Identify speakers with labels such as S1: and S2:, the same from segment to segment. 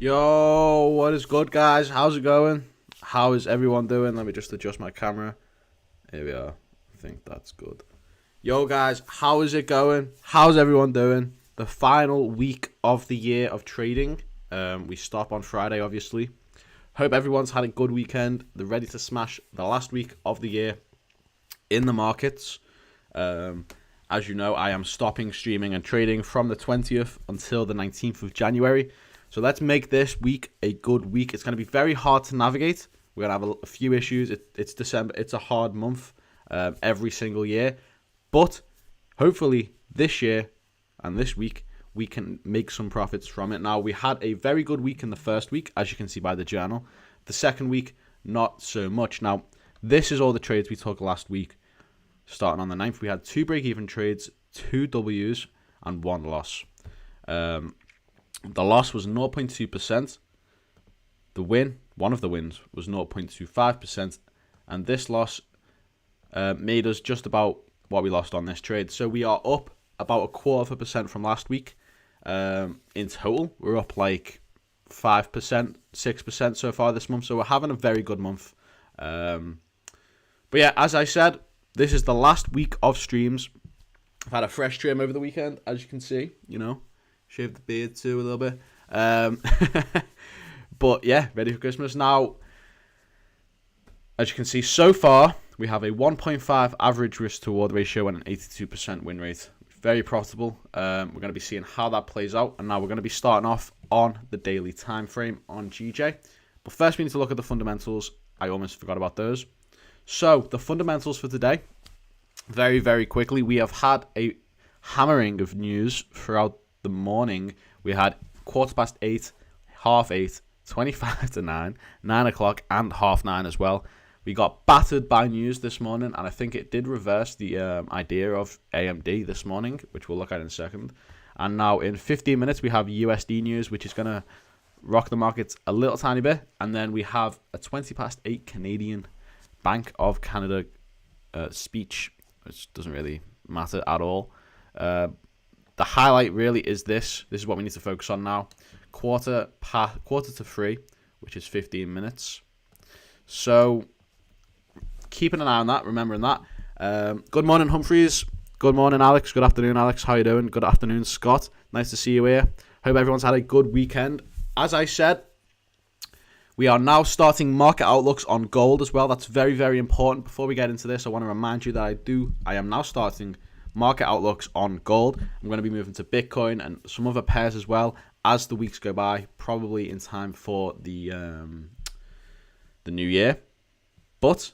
S1: Yo, what is good, guys? How's it going? How is everyone doing? Let me just adjust my camera. Here we are. I think that's good. Yo, guys, how is it going? How's everyone doing? The final week of the year of trading. We stop on Friday, obviously. Hope everyone's had a good weekend. They're ready to smash the last week of the year in the markets. As you know, I am stopping streaming and trading from the 20th until the 19th of January. So let's make this week a good week. It's going to be very hard to navigate. We're going to have a few issues. It's December. It's a hard month every single year. But hopefully this year and this week, we can make some profits from it. Now, we had a very good week in the first week, as you can see by the journal. The second week, not so much. Now, this is all the trades we took last week. Starting on the 9th, we had 2 break-even trades, 2 Ws, and 1 loss. The loss was 0.2%. The win, one of the wins, was 0.25%. And this loss made us just about what we lost on this trade. So we are up about 0.25% from last week. In total, we're up like 5%, 6% so far this month. So we're having a very good month. But yeah, as I said, this is the last week of streams. I've had a fresh trim over the weekend, as you can see, Shaved the beard too a little bit. But yeah, ready for Christmas. Now, as you can see, so far, we have a 1.5 average risk to reward ratio and an 82% win rate. Very profitable. We're going to be seeing how that plays out. And now we're going to be starting off on the daily time frame on GJ. But first, we need to look at the fundamentals. I almost forgot about those. So, the fundamentals for today, very, very quickly. We have had a hammering of news throughout the morning. We had 8:15, 8:30, 25 to 9, 9 o'clock, and 9:30 as well. We got battered by news this morning, and I think it did reverse the idea of AMD this morning, which we'll look at in a second. And now in 15 minutes, we have USD news, which is going to rock the markets a little tiny bit. And then we have a 8:20 Canadian Bank of Canada speech, which doesn't really matter at all. The highlight really is this. This is what we need to focus on now. Quarter to 3, which is 15 minutes. So, keeping an eye on that, remembering that. Good morning, Humphreys. Good morning, Alex. Good afternoon, Alex. How you doing? Good afternoon, Scott. Nice to see you here. Hope everyone's had a good weekend. As I said, we are now starting market outlooks on gold as well. That's very, very important. Before we get into this, I want to remind you that I am now starting market outlooks on gold. I'm going to be moving to Bitcoin and some other pairs as well as the weeks go by, probably in time for the new year. But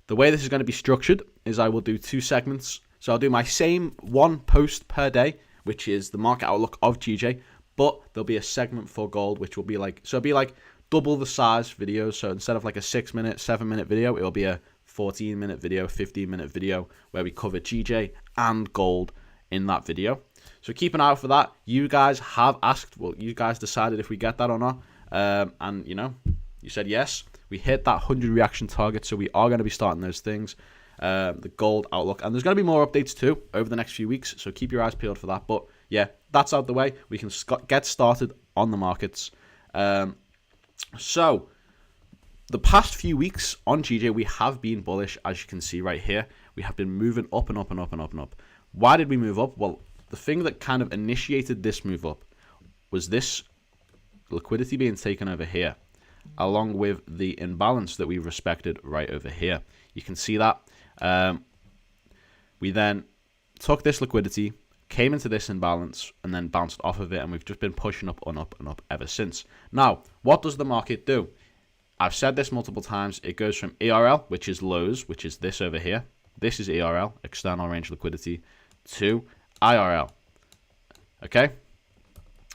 S1: the way this is going to be structured is I will do 2 segments. So I'll do my same 1 post per day, which is the market outlook of GJ, but there'll be a segment for gold, which will be like, so it'll be like double the size videos. So instead of like a 6-minute, 7-minute video, it'll be a 14-minute video, 15-minute video where we cover GJ and gold in that video. So keep an eye out for that. You guys have asked, well, you guys decided if we get that or not. And, you said yes. We hit that 100 reaction target, so we are going to be starting those things. The gold outlook. And there's going to be more updates too over the next few weeks, so keep your eyes peeled for that. But yeah, that's out the way. We can get started on the markets. So, the past few weeks on GJ, we have been bullish, as you can see right here. We have been moving up and up and up and up and up. Why did we move up? Well, the thing that kind of initiated this move up was this liquidity being taken over here, along with the imbalance that we respected right over here. You can see that. We then took this liquidity, came into this imbalance, and then bounced off of it, and we've just been pushing up and up and up ever since. Now, what does the market do? I've said this multiple times. It goes from ERL, which is lows, which is this over here. This is ERL, external range liquidity, to IRL. Okay?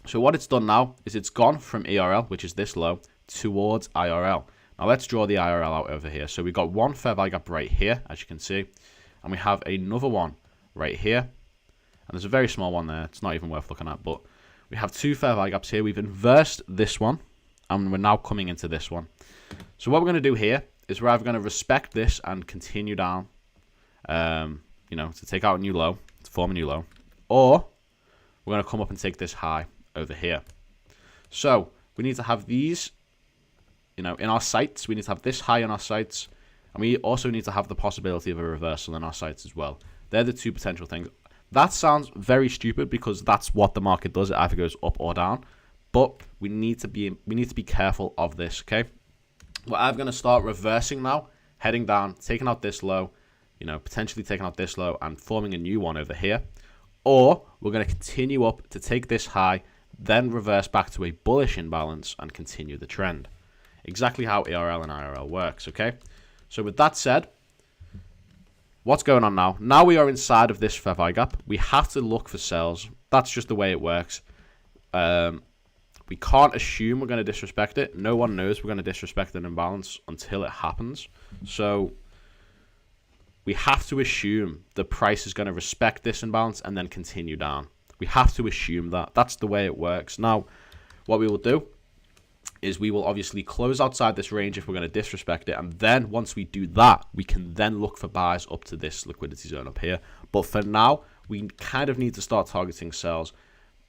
S1: So what it's done now is it's gone from ERL, which is this low, towards IRL. Now let's draw the IRL out over here. So we've got one fair value gap right here, as you can see. And we have another one right here. And there's a very small one there. It's not even worth looking at. But we have 2 fair value gaps here. We've inversed this one. And we're now coming into this one. So what we're going to do here is we're either going to respect this and continue down, to take out a new low, to form a new low, or we're going to come up and take this high over here. So we need to have these, in our sights. We need to have this high in our sights, and we also need to have the possibility of a reversal in our sights as well. They're the two potential things. That sounds very stupid because that's what the market does. It either goes up or down, but we need to be careful of this. Okay, well, I'm going to start reversing now, heading down, taking out this low, potentially taking out this low and forming a new one over here. Or we're going to continue up to take this high, then reverse back to a bullish imbalance and continue the trend. Exactly how ARL and IRL works, okay? So with that said, what's going on now? Now we are inside of this fair value gap. We have to look for sells. That's just the way it works. We can't assume we're going to disrespect it. No one knows we're going to disrespect an imbalance until it happens. So we have to assume the price is going to respect this imbalance and then continue down. We have to assume that. That's the way it works. Now, what we will do is we will obviously close outside this range if we're going to disrespect it. And then once we do that, we can then look for buys up to this liquidity zone up here. But for now, we kind of need to start targeting sells.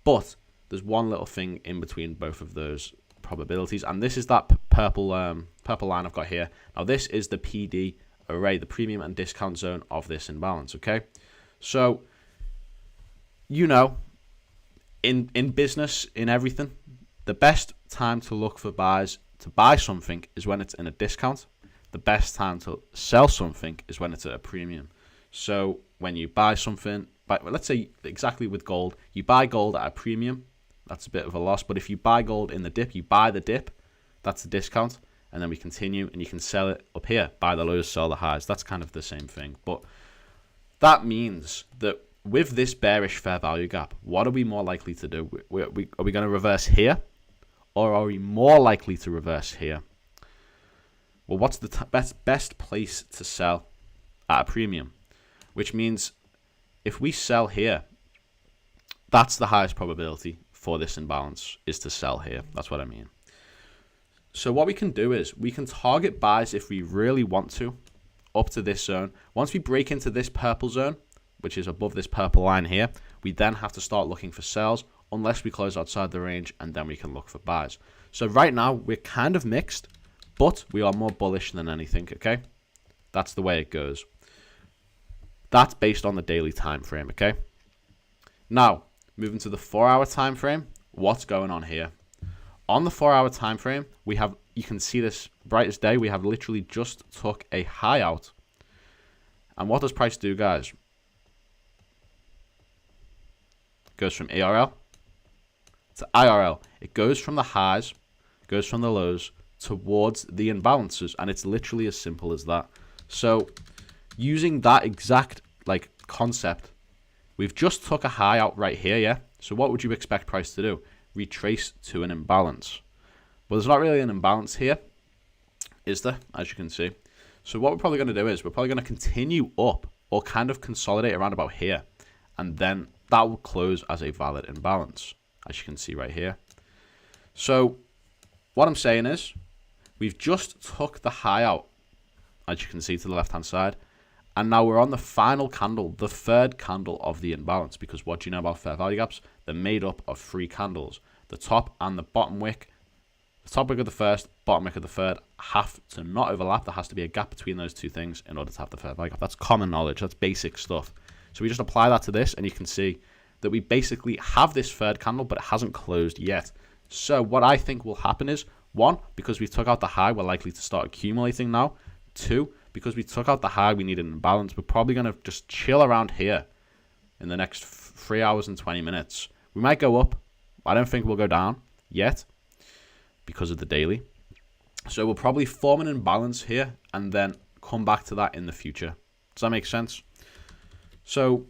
S1: But there's one little thing in between both of those probabilities. And this is that purple line I've got here. Now, this is the PD array, the premium and discount zone of this imbalance, okay? So, in business, in everything, the best time to look for buys to buy something is when it's in a discount. The best time to sell something is when it's at a premium. So when you buy something, let's say exactly with gold, you buy gold at a premium, that's a bit of a loss. But if you buy gold in the dip, you buy the dip, that's a discount. And then we continue and you can sell it up here, buy the lows, sell the highs. That's kind of the same thing. But that means that with this bearish fair value gap, what are we more likely to do? Are we going to reverse here? Or are we more likely to reverse here? Well, what's the best place to sell at a premium? Which means if we sell here, that's the highest probability for this imbalance is to sell here. That's what I mean. So what we can do is we can target buys if we really want to up to this zone. Once we break into this purple zone, which is above this purple line here, we then have to start looking for sells unless we close outside the range, and then we can look for buys. So right now we're kind of mixed, but we are more bullish than anything, okay? That's the way it goes. That's based on the daily time frame, okay? Now, moving to the 4-hour time frame, what's going on here? On the 4-hour time frame, we have, you can see this bright as day, we have literally just took a high out. And what does price do, guys? It goes from ARL to IRL. It goes from the highs, goes from the lows towards the imbalances, and it's literally as simple as that. So using that exact concept, we've just took a high out right here, yeah? So what would you expect price to do? Retrace to an imbalance. Well, there's not really an imbalance here, is there? As you can see. So what we're probably going to do is we're probably going to continue up or kind of consolidate around about here, and then that will close as a valid imbalance, as you can see right here. So what I'm saying is we've just took the high out, as you can see to the left hand side, and now we're on the final candle, the third candle of the imbalance, because what do you know about fair value gaps? They're made up of 3 candles. The top and the bottom wick, the top wick of the first, bottom wick of the third have to not overlap. There has to be a gap between those 2 things in order to have the fair value gap. That's common knowledge. That's basic stuff. So we just apply that to this, and you can see that we basically have this third candle, but it hasn't closed yet. So what I think will happen is, 1, because we took out the high, we're likely to start accumulating now. 2, because we took out the high, we need an imbalance. We're probably going to just chill around here in the next 3 hours and 20 minutes. We might go up. I don't think we'll go down yet because of the daily. So we'll probably form an imbalance here and then come back to that in the future. Does that make sense? So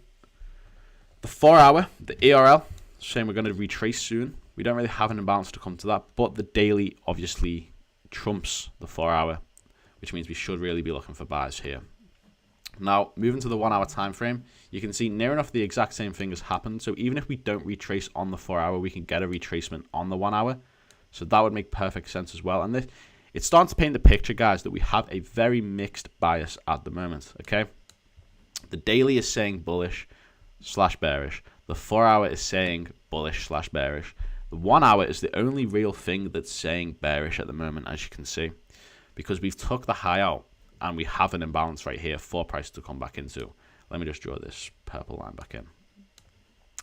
S1: the 4-hour, the ARL, saying we're going to retrace soon. We don't really have an imbalance to come to that, but the daily obviously trumps the 4-hour, which means we should really be looking for buys here. Now, moving to the 1-hour time frame, you can see near enough the exact same thing has happened. So even if we don't retrace on the 4-hour, we can get a retracement on the 1-hour. So that would make perfect sense as well. And it's starting to paint the picture, guys, that we have a very mixed bias at the moment, okay? The daily is saying bullish / bearish. The 4-hour is saying bullish / bearish. The 1 hour is the only real thing that's saying bearish at the moment, as you can see, because we've took the high out and we have an imbalance right here for price to come back into. Let me just draw this purple line back in.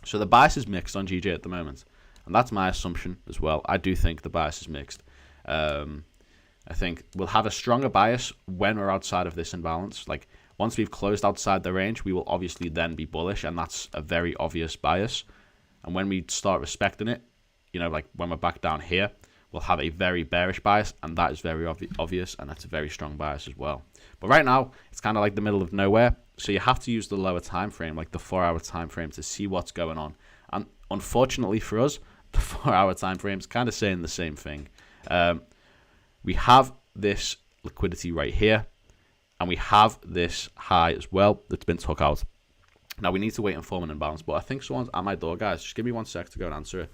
S1: So the bias is mixed on GJ at the moment, and that's my assumption as well. I do think the bias is mixed. I think we'll have a stronger bias when we're outside of this imbalance. Like, once we've closed outside the range, we will obviously then be bullish, and that's a very obvious bias. And when we start respecting it, you know, like when we're back down here, we'll have a very bearish bias, and that is very obvious, and that's a very strong bias as well. But right now, it's kind of like the middle of nowhere, so you have to use the lower time frame, like the 4-hour time frame, to see what's going on. And unfortunately for us, the 4-hour time frame is kind of saying the same thing. We have this liquidity right here, and we have this high as well that's been took out. Now we need to wait and form an imbalance, but I think someone's at my door, guys. Just give me 1 sec to go and answer it.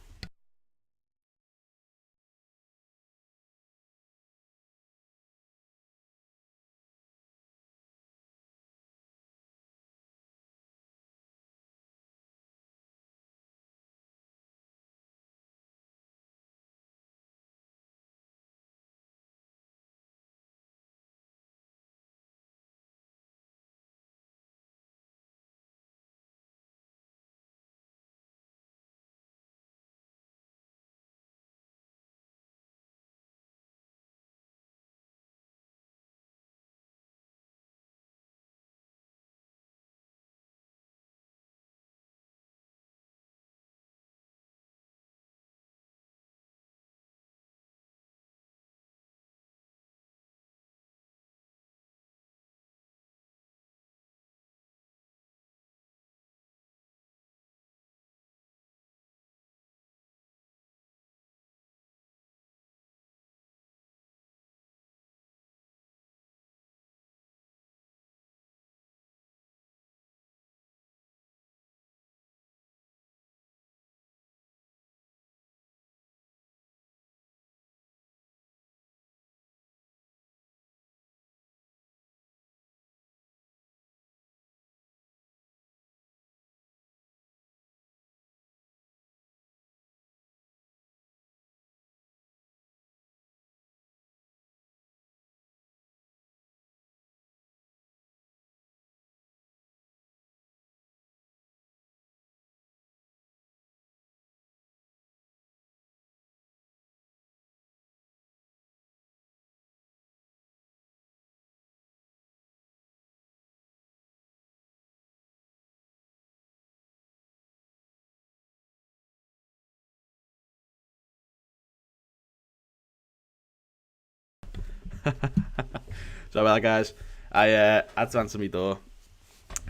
S1: Sorry about that, guys. I had to answer my door.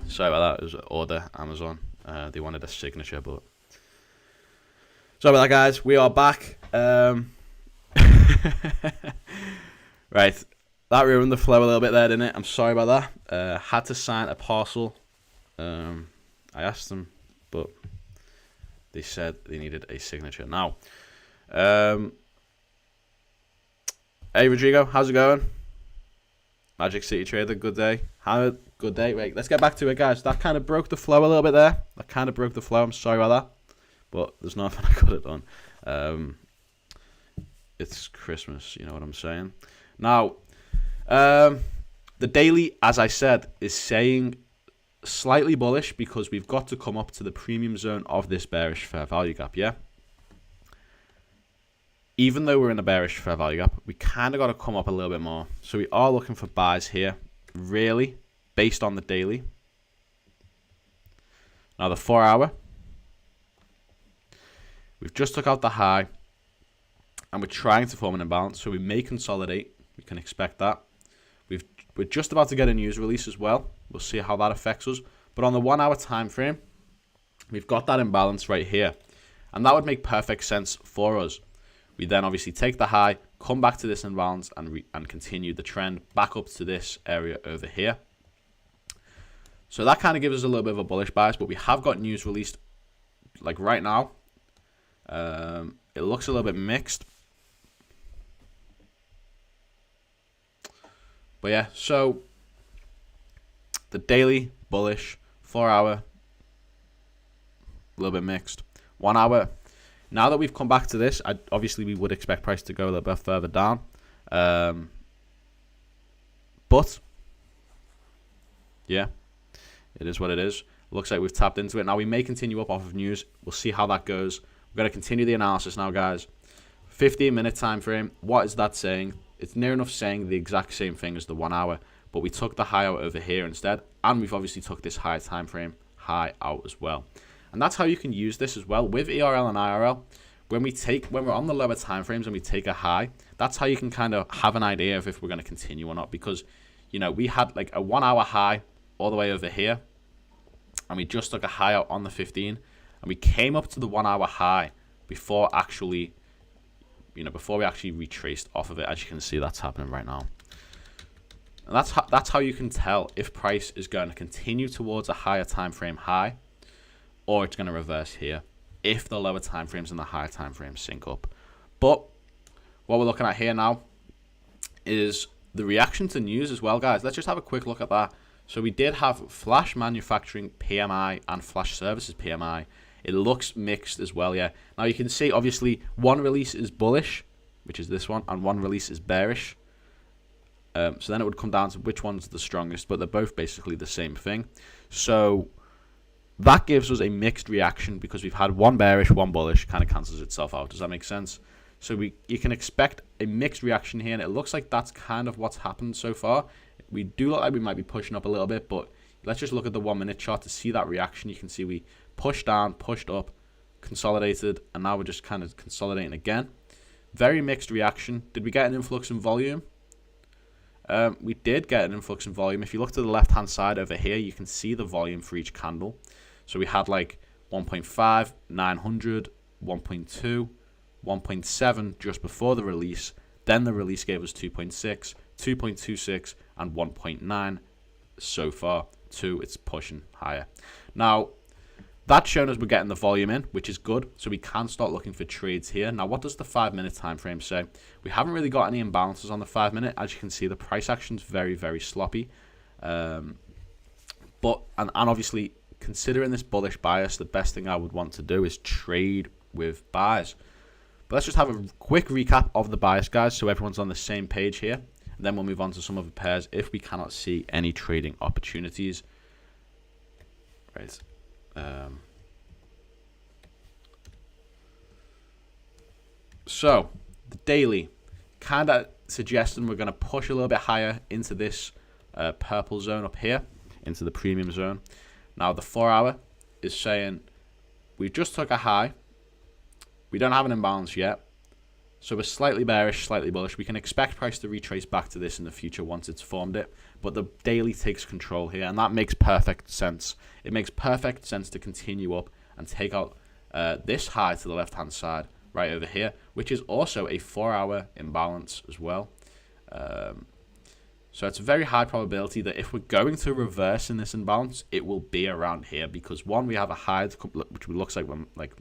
S1: Sorry about that. It was an order, Amazon. They wanted a signature, but sorry about that, guys. We are back. Right, that ruined the flow a little bit there, didn't it? I'm sorry about that. Had to sign a parcel. I asked them, but they said they needed a signature. Now, hey Rodrigo, how's it going? Magic City Trader, good day. Good day. Wait, let's get back to it, guys. That kind of broke the flow a little bit there. I'm sorry about that, but there's nothing I could have done. It's Christmas, you know what I'm saying? Now, the daily, as I said, is saying slightly bullish because we've got to come up to the premium zone of this bearish fair value gap, yeah? Even though we're in a bearish fair value gap, we kind of got to come up a little bit more. So we are looking for buys here, really, based on the daily. Now the 4-hour, we've just took out the high, and we're trying to form an imbalance, so we may consolidate. We can expect that. We're just about to get a news release as well. We'll see how that affects us. But on the 1-hour time frame, we've got that imbalance right here, and that would make perfect sense for us. We then obviously take the high, come back to this imbalance, and continue the trend back up to this area over here. So that kind of gives us a little bit of a bullish bias, but we have got news released like right now. It looks a little bit mixed. But yeah, so the daily bullish, 4-hour, a little bit mixed. 1 hour Now that we've come back to this, obviously we would expect price to go a little bit further down. But yeah, it is what it is. Looks like we've tapped into it. Now we may continue up off of news. We'll see how that goes. We're going to continue the analysis now, guys. 15-minute time frame. What is that saying? It's near enough saying the exact same thing as the 1 hour, but we took the high out over here instead, and we've obviously took this higher time frame high out as well. And that's how you can use this as well with ERL and IRL. When we're on the lower time frames and we take a high, that's how you can kind of have an idea of if we're going to continue or not, because we had like a 1 hour high all the way over here, and we just took a high out on the 15, and we came up to the 1 hour high before actually before we actually retraced off of it. As you can see, that's happening right now. And that's how you can tell if price is going to continue towards a higher time frame high, or it's going to reverse here if the lower time frames and the higher time frames sync up. But what we're looking at here now is the reaction to news as well, guys. Let's just have a quick look at that. So we did have flash manufacturing PMI and flash services PMI. It looks mixed as well, yeah. Now you can see, obviously, one release is bullish, which is this one, and one release is bearish. So then it would come down to which one's the strongest, but they're both basically the same thing. So that gives us a mixed reaction because we've had one bearish, one bullish, kind of cancels itself out. Does that make sense? So you can expect a mixed reaction here, and it looks like that's kind of what's happened so far. We do look like we might be pushing up a little bit, but let's just look at the 1 minute chart to see that reaction. You can see we pushed down, pushed up, consolidated, and now we're just kind of consolidating again. Very mixed reaction. Did we get an influx in volume? We did get an influx in volume. If you look to the left hand side over here, you can see the volume for each candle. So we had like 1.5, 900, 1.2, 1.7 just before the release. Then the release gave us 2.6, 2.26, and 1.9 so far. It's pushing higher. Now, that's shown us we're getting the volume in, which is good. So we can start looking for trades here. Now, what does the 5 minute time frame say? We haven't really got any imbalances on the 5 minute. As you can see, the price action's very, very sloppy. And obviously, considering this bullish bias, the best thing I would want to do is trade with buys. But let's just have a quick recap of the bias, guys, so everyone's on the same page here. And then we'll move on to some of the pairs if we cannot see any trading opportunities. Right. So the daily kind of suggesting we're going to push a little bit higher into this purple zone up here, into the premium zone. Now the 4 hour is saying we just took a high. We don't have an imbalance yet, so we're slightly bearish, slightly bullish. We can expect price to retrace back to this in the future once it's formed it, but the daily takes control here, and that makes perfect sense. It makes perfect sense to continue up and take out this high to the left-hand side right over here, which is also a 4 hour imbalance as well. So it's a very high probability that if we're going to reverse in this imbalance, it will be around here because one, we have a high which looks like we're like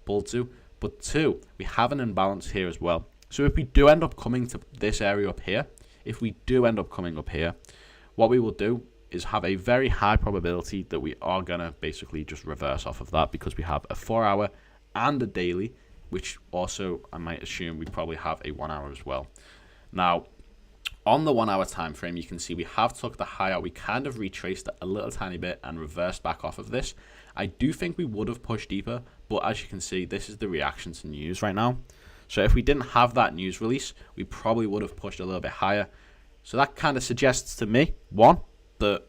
S1: bull to, but two, we have an imbalance here as well. So if we do end up coming to this area up here, if we do end up coming up here, what we will do is have a very high probability that we are going to basically just reverse off of that because we have a 4 hour and a daily, which also I might assume we probably have a 1 hour as well. Now, on the 1 hour time frame, you can see we have took the high out. We kind of retraced it a little tiny bit and reversed back off of this. I do think we would have pushed deeper, but as you can see, this is the reaction to news right now. So if we didn't have that news release, we probably would have pushed a little bit higher. So that kind of suggests to me, one, that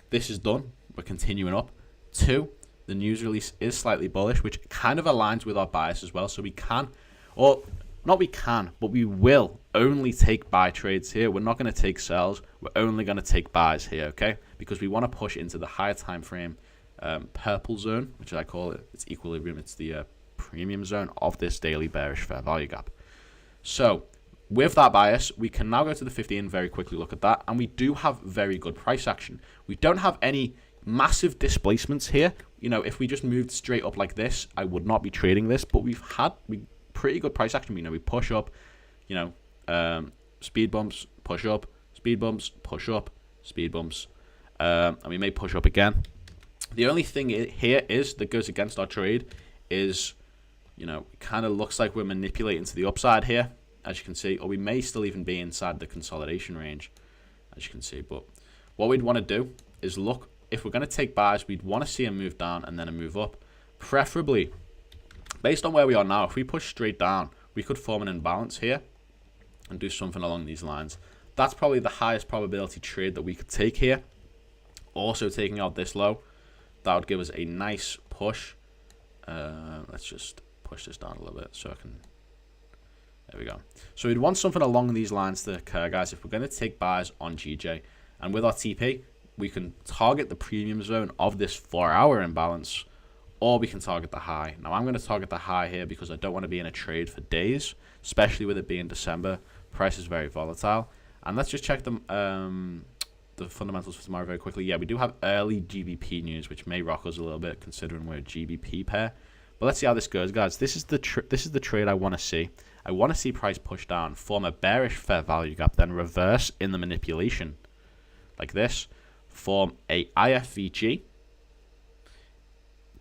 S1: this is done. We're continuing up. Two, the news release is slightly bullish, which kind of aligns with our bias as well. So we can, or not we can, but we will only take buy trades here. We're not going to take sells. We're only going to take buys here, okay? Because we want to push into the higher time frame purple zone, which I call it. It's equilibrium. It's the premium zone of this daily bearish fair value gap. So with that bias, we can now go to the 50 and very quickly look at that. And we do have very good price action. We don't have any massive displacements here. You know, if we just moved straight up like this, I would not be trading this. But we've had pretty good price action. You know, we push up, you know, speed bumps, push up, speed bumps, push up, speed bumps. And we may push up again. The only thing here is that goes against our trade is, you know, it kind of looks like we're manipulating to the upside here, as you can see, or we may still even be inside the consolidation range, as you can see. But what we'd want to do is look, if we're going to take buys, we'd want to see a move down and then a move up. Preferably, based on where we are now, if we push straight down, we could form an imbalance here and do something along these lines. That's probably the highest probability trade that we could take here. Also taking out this low, that would give us a nice push. Let's just push this down a little bit so I can, there we go. So we'd want something along these lines to occur, guys, if we're going to take buys on GJ. And with our TP, we can target the premium zone of this 4-hour imbalance, or we can target the high. Now I'm going to target the high here because I don't want to be in a trade for days, especially with it being December. Price is very volatile. And let's just check the fundamentals for tomorrow very quickly. Yeah, we do have early GBP news, which may rock us a little bit considering we're a GBP pair. But let's see how this goes, guys. This is the trade I want to see. I want to see price push down, form a bearish fair value gap, then reverse in the manipulation like this, form a IFVG,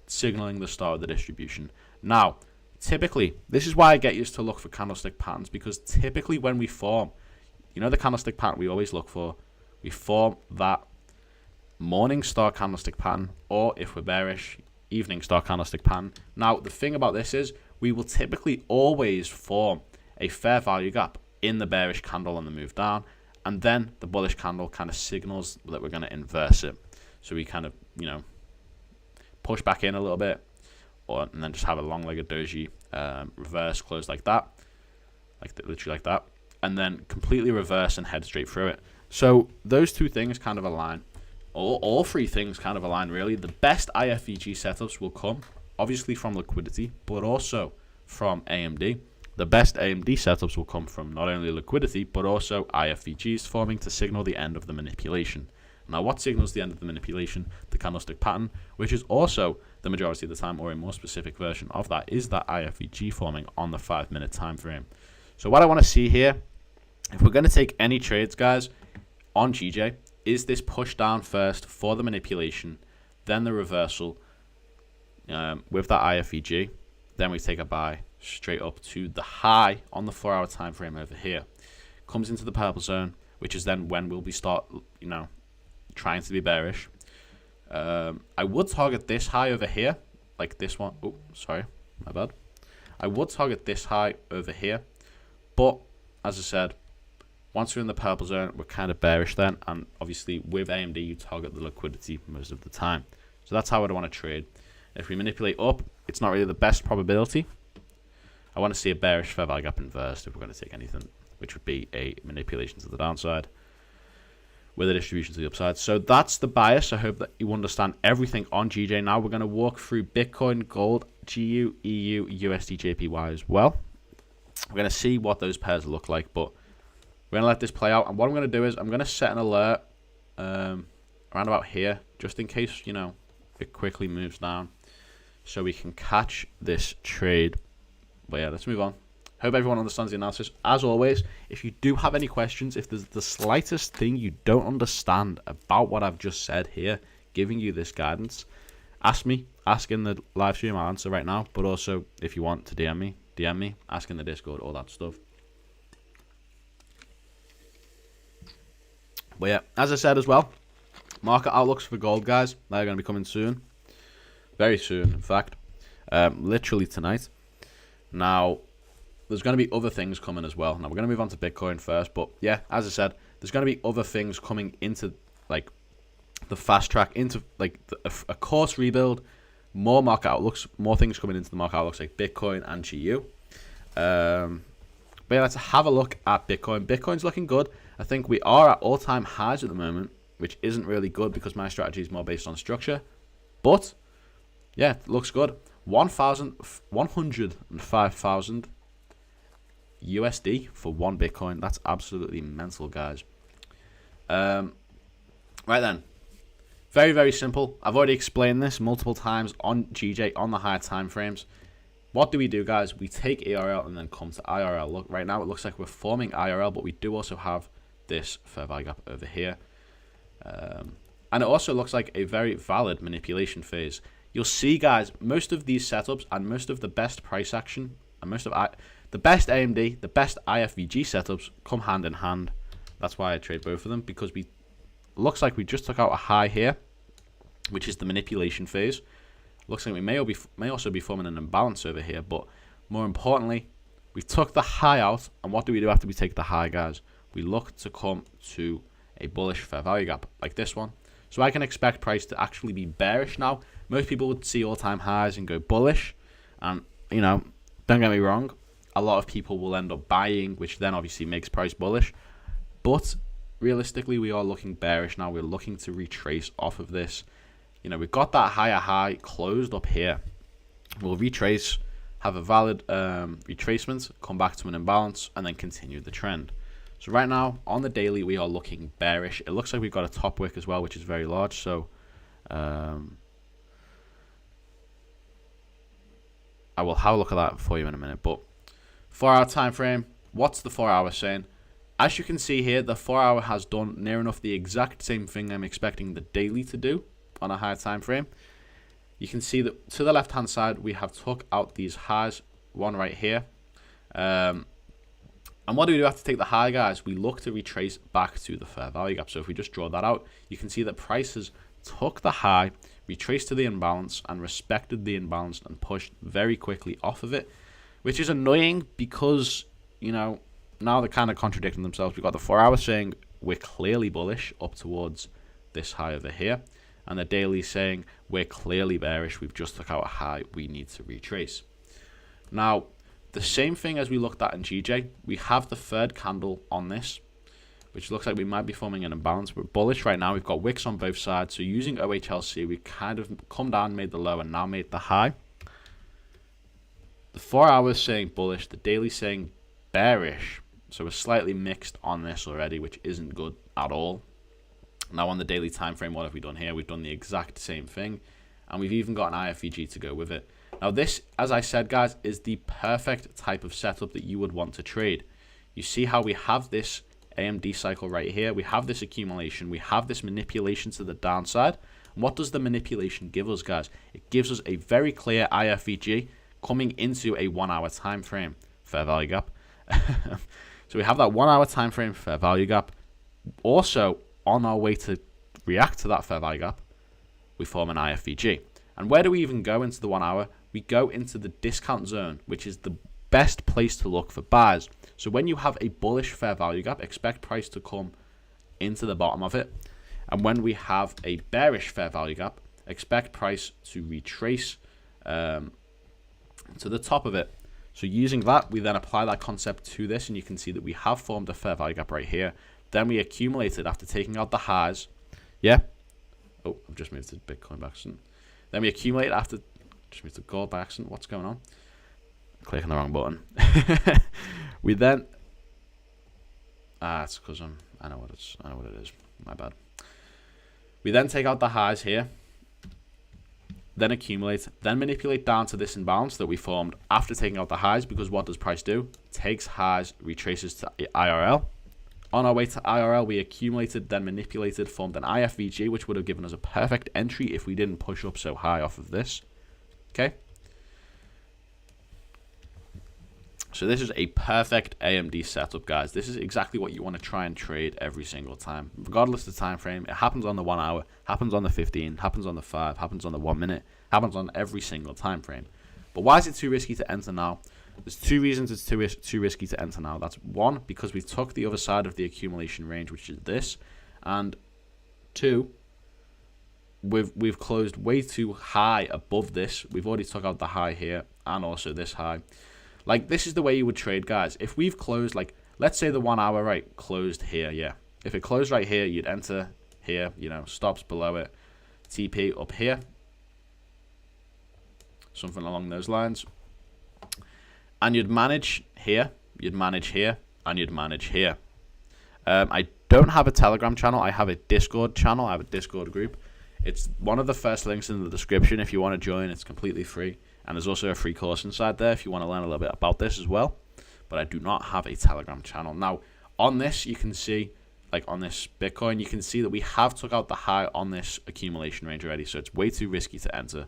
S1: signaling the start of the distribution. Now, typically, this is why I get used to look for candlestick patterns, because typically when we form, you know, the candlestick pattern we always look for, we form that morning star candlestick pattern, or if we're bearish, evening star candlestick pattern. Now, the thing about this is we will typically always form a fair value gap in the bearish candle on the move down, and then the bullish candle kind of signals that we're going to inverse it. So we kind of, you know, push back in a little bit, and then just have a long-legged doji reverse close like that, literally like that, and then completely reverse and head straight through it. So those two things kind of align. All three things kind of align, really. The best IFVG setups will come, obviously, from liquidity, but also from AMD. The best AMD setups will come from not only liquidity, but also IFVGs forming to signal the end of the manipulation. Now, what signals the end of the manipulation? The candlestick pattern, which is also the majority of the time, or a more specific version of that, is that IFVG forming on the 5-minute time frame. So what I want to see here, if we're going to take any trades, guys, on GJ, is this push down first for the manipulation, then the reversal with that IFVG, then we take a buy straight up to the high on the 4-hour time frame over here. Comes into the purple zone, which is then when we'll be trying to be bearish. I would target this high over here, like this one. Oh, sorry, my bad. I would target this high over here, but as I said, once we're in the purple zone, we're kind of bearish then, and obviously with AMD, you target the liquidity most of the time. So that's how I'd want to trade. If we manipulate up, it's not really the best probability. I want to see a bearish fair value gap inversed if we're going to take anything, which would be a manipulation to the downside with a distribution to the upside. So that's the bias. I hope that you understand everything on GJ. Now we're going to walk through Bitcoin, gold, GU, EU, USD, JPY as well. We're going to see what those pairs look like, but we're going to let this play out. And what I'm going to do is I'm going to set an alert around about here, just in case, you know, it quickly moves down, so we can catch this trade. But yeah, let's move on. Hope everyone understands the analysis. As always, if you do have any questions, if there's the slightest thing you don't understand about what I've just said here, giving you this guidance, ask me. Ask in the live stream. I'll answer right now. But also, if you want to DM me, ask in the Discord, all that stuff. But yeah, as I said as well, market outlooks for gold, guys, they're going to be coming soon. Very soon, in fact. Literally tonight. Now, there's going to be other things coming as well. Now, we're going to move on to Bitcoin first. But yeah, as I said, there's going to be other things coming into, like, the fast track, into, like, a course rebuild, more market outlooks, more things coming into the market outlooks, like Bitcoin and GU. But yeah, let's have a look at Bitcoin. Bitcoin's looking good. I think we are at all-time highs at the moment, which isn't really good because my strategy is more based on structure. But yeah, it looks good. 105,000 USD for one Bitcoin. That's absolutely mental, guys. Right then. Very, very simple. I've already explained this multiple times on GJ, on the higher time frames. What do we do, guys? We take ARL and then come to IRL. Look, right now it looks like we're forming IRL, but we do also have this fair value gap over here. And it also looks like a very valid manipulation phase. you'll see, guys, most of these setups and most of the best price action and most of the best AMD, the best IFVG setups come hand in hand. That's why I trade both of them, because looks like we just took out a high here, which is the manipulation phase. Looks like we may also be forming an imbalance over here, but more importantly, we took the high out, and what do we do after we take the high, guys? We look to come to a bullish fair value gap like this one. So I can expect price to actually be bearish now. Most people would see all-time highs and go bullish, and you know, don't get me wrong, a lot of people will end up buying, which then obviously makes price bullish. But realistically, we are looking bearish now. We're looking to retrace off of this. You know, we've got that higher high closed up here. We'll retrace, have a valid retracement, come back to an imbalance, and then continue the trend. So right now, on the daily, we are looking bearish. It looks like we've got a top wick as well, which is very large. So I will have a look at that for you in a minute. But 4-hour time frame, what's the 4-hour saying? As you can see here, the 4-hour has done near enough the exact same thing I'm expecting the daily to do on a higher time frame. You can see that to the left hand side, we have took out these highs, one right here. And what do we do after take the high, guys? We look to retrace back to the fair value gap. So if we just draw that out, you can see that prices took the high, retraced to the imbalance, and respected the imbalance and pushed very quickly off of it, which is annoying because, you know, now they're kind of contradicting themselves. We've got the 4-hour saying we're clearly bullish up towards this high over here, and the daily saying we're clearly bearish. We've just took out a high. We need to retrace. Now, the same thing as we looked at in GJ, we have the third candle on this, which looks like we might be forming an imbalance. We're bullish right now. We've got wicks on both sides. So using OHLC, we kind of come down, made the low, and now made the high. The 4-hour saying bullish, the daily saying bearish. So we're slightly mixed on this already, which isn't good at all. Now on the daily time frame, what have we done here? We've done the exact same thing, and we've even got an IFVG to go with it. Now this, as I said, guys, is the perfect type of setup that you would want to trade. You see how we have this AMD cycle right here. We have this accumulation. We have this manipulation to the downside. And what does the manipulation give us, guys? It gives us a very clear IFVG coming into a 1-hour time frame, fair value gap. So we have that 1-hour time frame, fair value gap. Also, on our way to react to that fair value gap, we form an IFVG. And where do we even go into the 1 hour? We go into the discount zone, which is the best place to look for buys. So when you have a bullish fair value gap, expect price to come into the bottom of it. And when we have a bearish fair value gap, expect price to retrace to the top of it. So using that, we then apply that concept to this, and you can see that we have formed a fair value gap right here. Then we accumulated after taking out the highs. Yeah. Oh, I've just moved to Bitcoin by accident. Then we accumulate after, just moved to gold by accident. What's going on? Clicking the wrong button. We then, it's because I know what it is. My bad. We then take out the highs here. Then accumulate, then manipulate down to this imbalance that we formed after taking out the highs, because what does price do? Takes highs, retraces to IRL. On our way to IRL, we accumulated, then manipulated, formed an IFVG, which would have given us a perfect entry if we didn't push up so high off of this. Okay? So this is a perfect AMD setup, guys. This is exactly what you want to try and trade every single time, regardless of the time frame. It happens on the 1 hour, happens on the 15, happens on the 5, happens on the 1 minute, happens on every single time frame. But why is it too risky to enter now? There's two reasons it's too risky to enter now. That's one, because we took the other side of the accumulation range, which is this, and two, we've closed way too high above this. We've already took out the high here and also this high. Like, this is the way you would trade, guys. If we've closed, like, let's say the 1 hour, right, closed here, yeah. If it closed right here, you'd enter here, you know, stops below it, TP up here, something along those lines. And you'd manage here, you'd manage here, and you'd manage here. I don't have a Telegram channel. I have a Discord channel. I have a Discord group. It's one of the first links in the description if you want to join. It's completely free. And there's also a free course inside there if you want to learn a little bit about this as well. But I do not have a Telegram channel. Now, on this, you can see, like on this Bitcoin, you can see that we have took out the high on this accumulation range already. So it's way too risky to enter.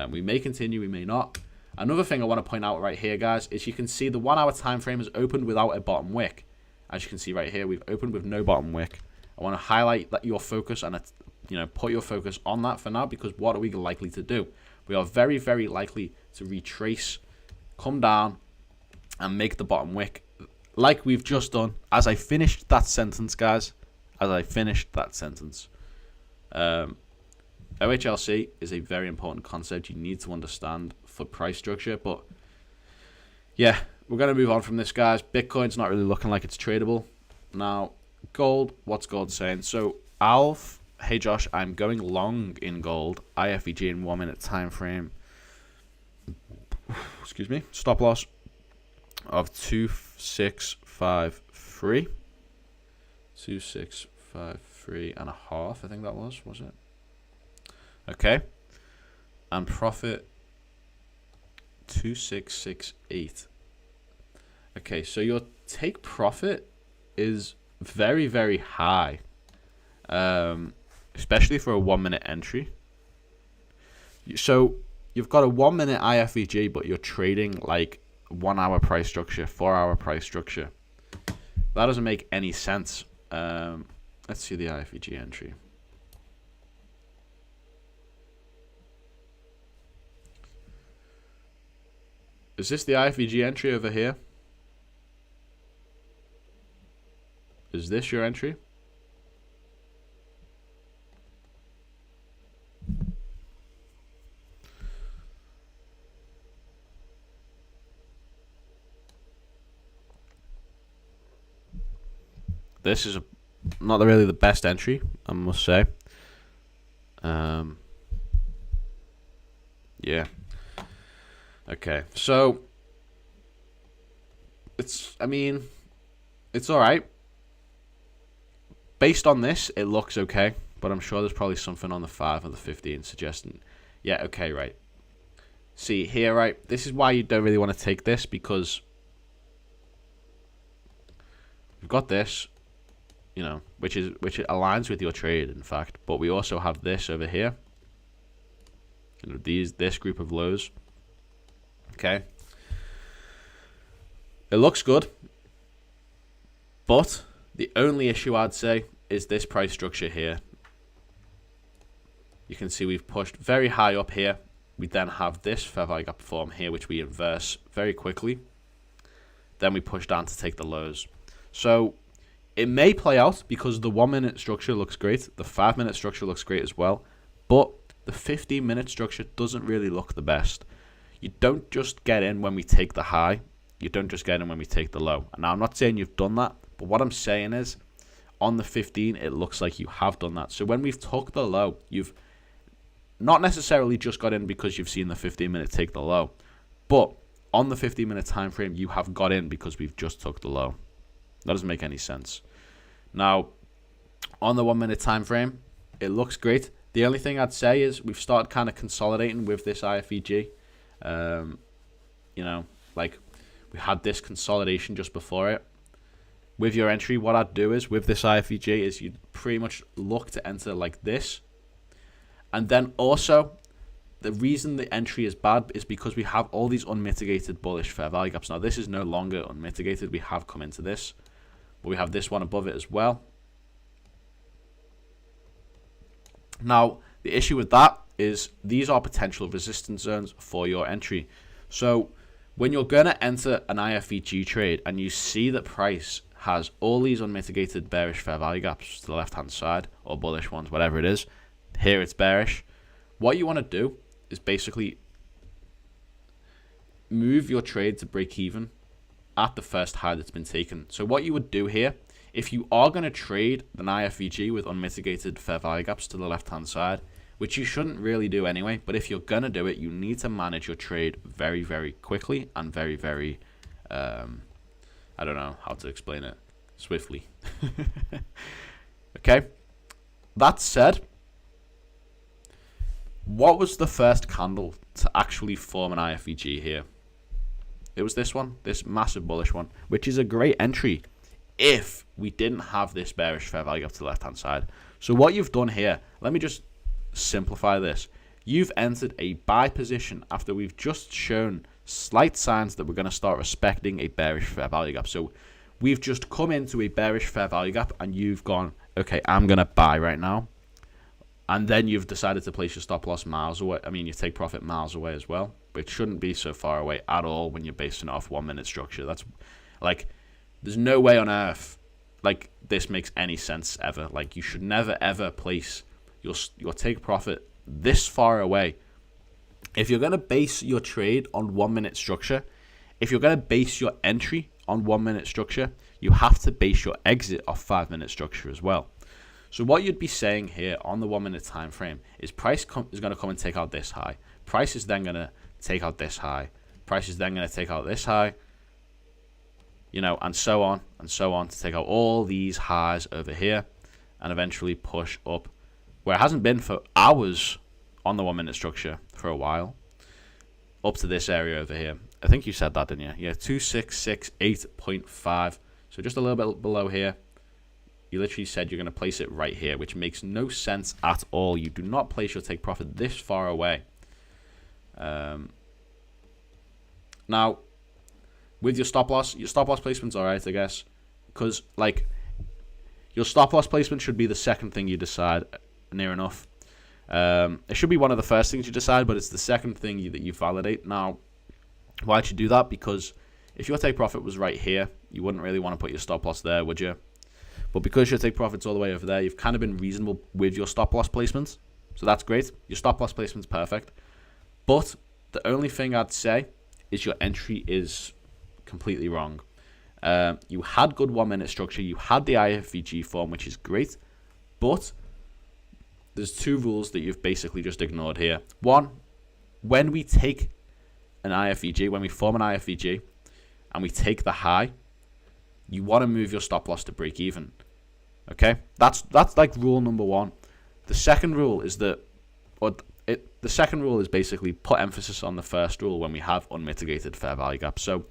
S1: We may continue, we may not. Another thing I want to point out right here, guys, is you can see the 1 hour time frame is opened without a bottom wick. As you can see right here, we've opened with no bottom wick. I want to highlight that your focus and put your focus on that for now, because what are we likely to do? We are very, very likely to retrace, come down, and make the bottom wick like we've just done. As I finished that sentence, guys, OHLC is a very important concept you need to understand for price structure. But yeah, we're going to move on from this, guys. Bitcoin's not really looking like it's tradable. Now, gold, what's gold saying? So, Alf, hey Josh, I'm going long in gold. IFVG in 1 minute time frame. Excuse me. Stop loss of 2653. 2653 and a half, I think that was it? Okay. And profit 2668. Okay, so your take profit is very, very high, especially for a 1 minute entry. So you've got a 1 minute IFVG, but you're trading like 1 hour price structure, 4 hour price structure. That doesn't make any sense. Let's see the IFVG entry. Is this the IFVG entry over here? Is this your entry? This is not really the best entry, I must say. Yeah. Okay, so it's alright. Based on this, it looks okay, but I'm sure there's probably something on the 5 or the 15 suggesting, yeah, okay, right. See here, right, this is why you don't really want to take this, because we've got this, which aligns with your trade, in fact, but we also have this over here, this group of lows. Okay, it looks good, but the only issue I'd say is this price structure here. You can see we've pushed very high up here. We then have this fair value gap form here, which we inverse very quickly. Then we push down to take the lows. So it may play out because the 1 minute structure looks great. The 5 minute structure looks great as well. But the 15 minute structure doesn't really look the best. You don't just get in when we take the high. You don't just get in when we take the low. And now I'm not saying you've done that, but what I'm saying is on the 15, it looks like you have done that. So when we've took the low, you've not necessarily just got in because you've seen the 15 minute take the low, but on the 15 minute time frame, you have got in because we've just took the low. That doesn't make any sense. Now, on the 1 minute time frame, it looks great. The only thing I'd say is we've started kind of consolidating with this IFVG. Like we had this consolidation just before it. With your entry, what I'd do is with this IFVG is you'd pretty much look to enter like this. And then also, the reason the entry is bad is because we have all these unmitigated bullish fair value gaps. Now, this is no longer unmitigated. We have come into this. But we have this one above it as well. Now, the issue with that is these are potential resistance zones for your entry. So when you're going to enter an IFVG trade and you see that price has all these unmitigated bearish fair value gaps to the left-hand side, or bullish ones, whatever it is, here it's bearish, what you want to do is basically move your trade to break even at the first high that's been taken. So what you would do here, if you are going to trade an IFVG with unmitigated fair value gaps to the left-hand side, which you shouldn't really do anyway, but if you're going to do it, you need to manage your trade very, very quickly and very, very, I don't know how to explain it, swiftly. Okay, that said, what was the first candle to actually form an IFVG here? It was this one, this massive bullish one, which is a great entry if we didn't have this bearish fair value up to the left-hand side. So what you've done here, let me just simplify this. You've entered a buy position after we've just shown slight signs that we're going to start respecting a bearish fair value gap. So we've just come into a bearish fair value gap and you've gone, okay, I'm going to buy right now. And then you've decided to place your stop loss miles away. I mean, you take profit miles away as well, but it shouldn't be so far away at all when you're basing it off 1 minute structure. That's like, there's no way on earth like this makes any sense ever. Like, you should never ever place your take profit this far away. If you're going to base your trade on 1 minute structure, if you're going to base your entry on 1 minute structure, you have to base your exit off 5 minute structure as well. So what you'd be saying here on the 1 minute time frame is price is going to come and take out this high. Price is then going to take out this high. Price is then going to take out this high. You know, and so on to take out all these highs over here and eventually push up where it hasn't been for hours on the 1 minute structure for a while, up to this area over here. I think you said that, didn't you? Yeah, 2668.5. So just a little bit below here. You literally said you're going to place it right here, which makes no sense at all. You do not place your take profit this far away. Now, with your stop loss placement's all right, I guess, because like your stop loss placement should be the second thing you decide, near enough. It should be one of the first things you decide, but it's the second thing that you validate. Now, why'd you do that? Because if your take profit was right here, you wouldn't really want to put your stop loss there, would you? But because your take profit's all the way over there, you've kind of been reasonable with your stop loss placements. So that's great. Your stop loss placement's perfect. But the only thing I'd say is your entry is completely wrong. You had good 1 minute structure. You had the IFVG form, which is great. But there's two rules that you've basically just ignored here. One, when we take an IFVG, when we form an IFVG and we take the high, you want to move your stop loss to break even. Okay, that's like rule number one. The second rule is that, the second rule is basically put emphasis on the first rule when we have unmitigated fair value gap. So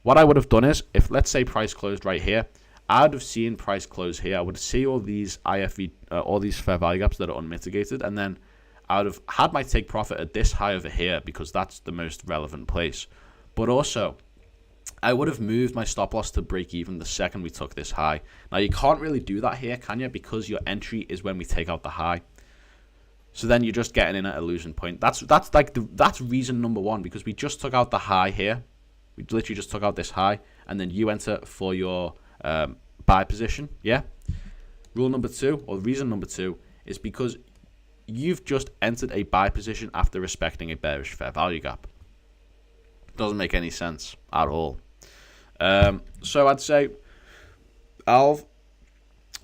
S1: what I would have done is, if let's say price closed right here, I would have seen price close here. I would see all these all these fair value gaps that are unmitigated, and then I would have had my take profit at this high over here because that's the most relevant place. But also, I would have moved my stop loss to break even the second we took this high. Now, you can't really do that here, can you? Because your entry is when we take out the high. So then you're just getting in at a losing point. That's reason number one, because we just took out the high here. We literally just took out this high, and then you enter for your buy position. Yeah. Rule number two, or reason number two, is because you've just entered a buy position after respecting a bearish fair value gap. Doesn't make any sense at all. So I'd say, Alv,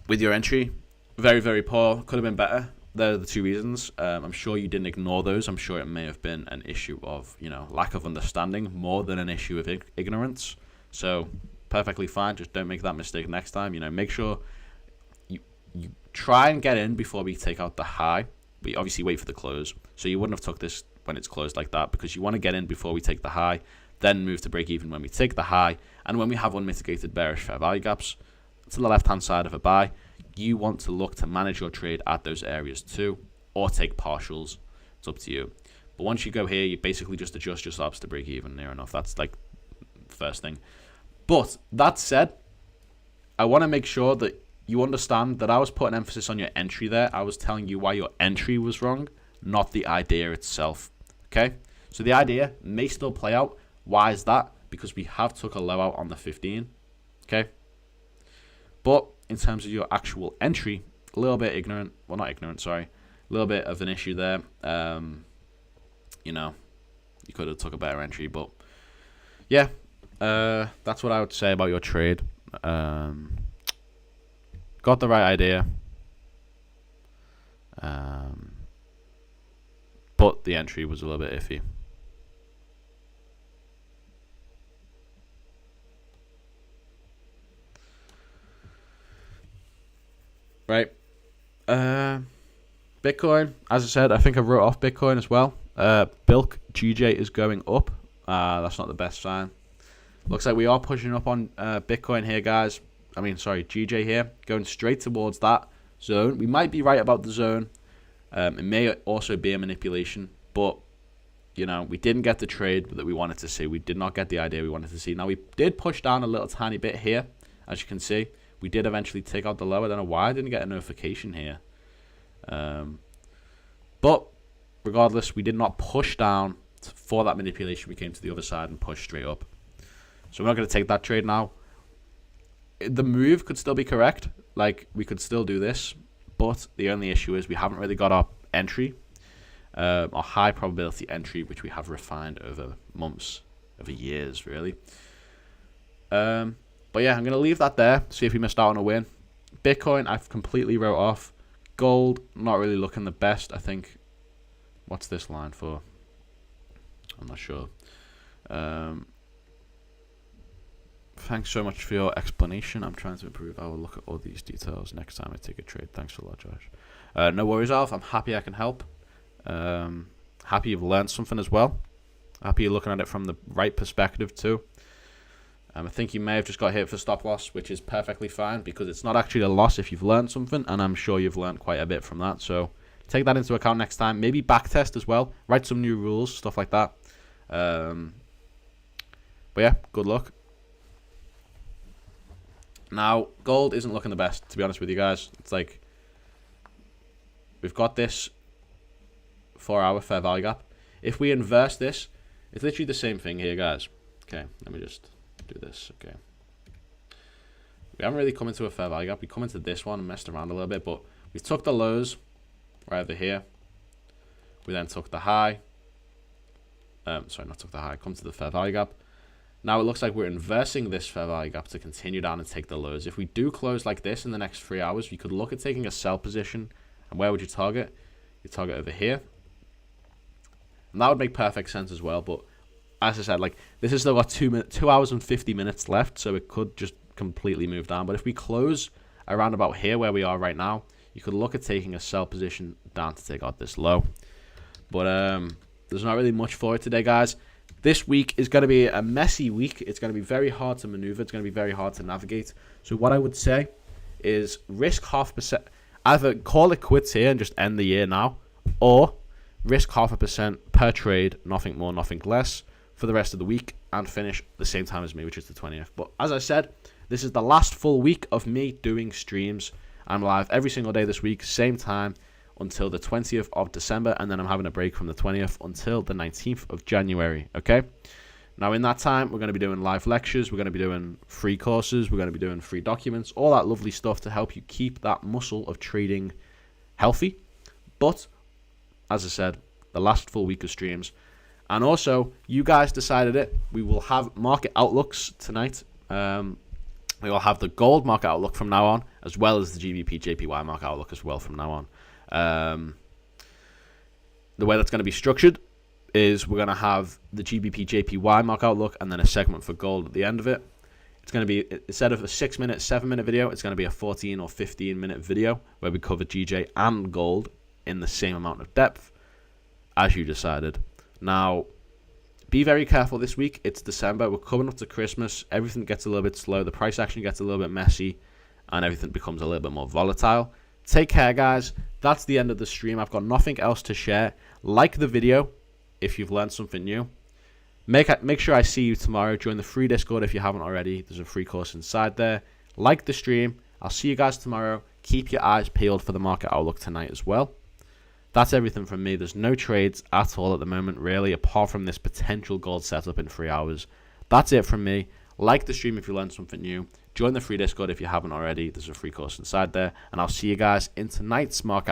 S1: with your entry, very, very poor. Could have been better. They're the two reasons. I'm sure you didn't ignore those. I'm sure it may have been an issue of, lack of understanding more than an issue of ignorance. So perfectly fine. Just don't make that mistake next time. Make sure you try and get in before we take out the high. We obviously wait for the close. So you wouldn't have took this when it's closed like that, because you want to get in before we take the high, then move to break even when we take the high. And when we have unmitigated bearish fair value gaps to the left hand side of a buy, you want to look to manage your trade at those areas too, or take partials. It's up to you. But once you go here, you basically just adjust your stops to break even near enough. That's like the first thing. But that said, I want to make sure that you understand that I was putting emphasis on your entry there. I was telling you why your entry was wrong, not the idea itself. Okay? So the idea may still play out. Why is that? Because we have took a low out on the 15. Okay? But in terms of your actual entry, a little bit ignorant. Well, not ignorant, sorry. A little bit of an issue there. You could have took a better entry, but yeah, that's what I would say about your trade. Got the right idea, but the entry was a little bit iffy. Right. Bitcoin, as I said, I think I wrote off Bitcoin as well. Bilk GJ is going up. That's not the best sign. Looks like we are pushing up on Bitcoin here, guys. GJ here, going straight towards that zone. We might be right about the zone. It may also be a manipulation, but you know, we didn't get the trade that we wanted to see. We did not get the idea we wanted to see. Now, we did push down a little tiny bit here, as you can see. We did eventually take out the low. I don't know why I didn't get a notification here. But regardless, we did not push down for that manipulation. We came to the other side and pushed straight up. So we're not going to take that trade now. The move could still be correct. Like, we could still do this. But the only issue is we haven't really got our entry. Our high probability entry, which we have refined over months, over years, really. But yeah, I'm going to leave that there, see if we missed out on a win. Bitcoin, I've completely wrote off. Gold, not really looking the best, I think. What's this line for? I'm not sure. Thanks so much for your explanation. I'm trying to improve. I will look at all these details next time I take a trade. Thanks a lot, Josh. No worries, Alf. I'm happy I can help. Happy you've learned something as well. Happy you're looking at it from the right perspective too. I think you may have just got hit for stop loss, which is perfectly fine because it's not actually a loss if you've learned something, and I'm sure you've learned quite a bit from that. So take that into account next time. Maybe backtest as well. Write some new rules, stuff like that. But yeah, good luck. Now, gold isn't looking the best, to be honest with you guys. It's like we've got this 4-hour fair value gap. If we inverse this, it's literally the same thing here, guys. Okay, let me just do this. Okay, we haven't really come into a fair value gap. We come into this one and messed around a little bit, but we took the lows right over here. We then took the high. Sorry, not took the high. Come to the fair value gap. Now it looks like we're inversing this fair value gap to continue down and take the lows. If we do close like this in the next 3 hours, you could look at taking a sell position. And where would you target? You target over here. And that would make perfect sense as well. But as I said, like, this has still got 2 hours and 50 minutes left, so it could just completely move down. But if we close around about here where we are right now, you could look at taking a sell position down to take out this low. But there's not really much for it today, guys. This week is going to be a messy week. It's going to be very hard to maneuver. It's going to be very hard to navigate. So what I would say is risk 0.5%. Either call it quits here and just end the year now, or risk 0.5% per trade, nothing more, nothing less, for the rest of the week, and finish the same time as me, which is the 20th. But as I said, this is the last full week of me doing streams. I'm live every single day this week, same time, until the 20th of December, and then I'm having a break from the 20th until the 19th of January, okay? Now, in that time, we're going to be doing live lectures, we're going to be doing free courses, we're going to be doing free documents, all that lovely stuff to help you keep that muscle of trading healthy. But as I said, the last full week of streams. And also, you guys decided it. We will have market outlooks tonight. We will have the gold market outlook from now on, as well as the GBP JPY market outlook as well from now on. The way that's going to be structured is we're going to have the GBP JPY market outlook and then a segment for gold at the end of it. It's going to be, instead of a 6-minute, 7-minute video, it's going to be a 14 or 15-minute video where we cover GJ and gold in the same amount of depth as you decided. Now, be very careful this week. It's December. We're coming up to Christmas. Everything gets a little bit slow. The price action gets a little bit messy, and everything becomes a little bit more volatile. Take care, guys. That's the end of the stream. I've got nothing else to share. Like the video if you've learned something new. Make sure I see you tomorrow. Join the free Discord if you haven't already. There's a free course inside there. Like the stream. I'll see you guys tomorrow. Keep your eyes peeled for the market outlook tonight as well. That's everything from me. There's no trades at all at the moment, really, apart from this potential gold setup in 3 hours. That's it from me. Like the stream if you learned something new. Join the free Discord if you haven't already. There's a free course inside there. And I'll see you guys in tonight's market outlook.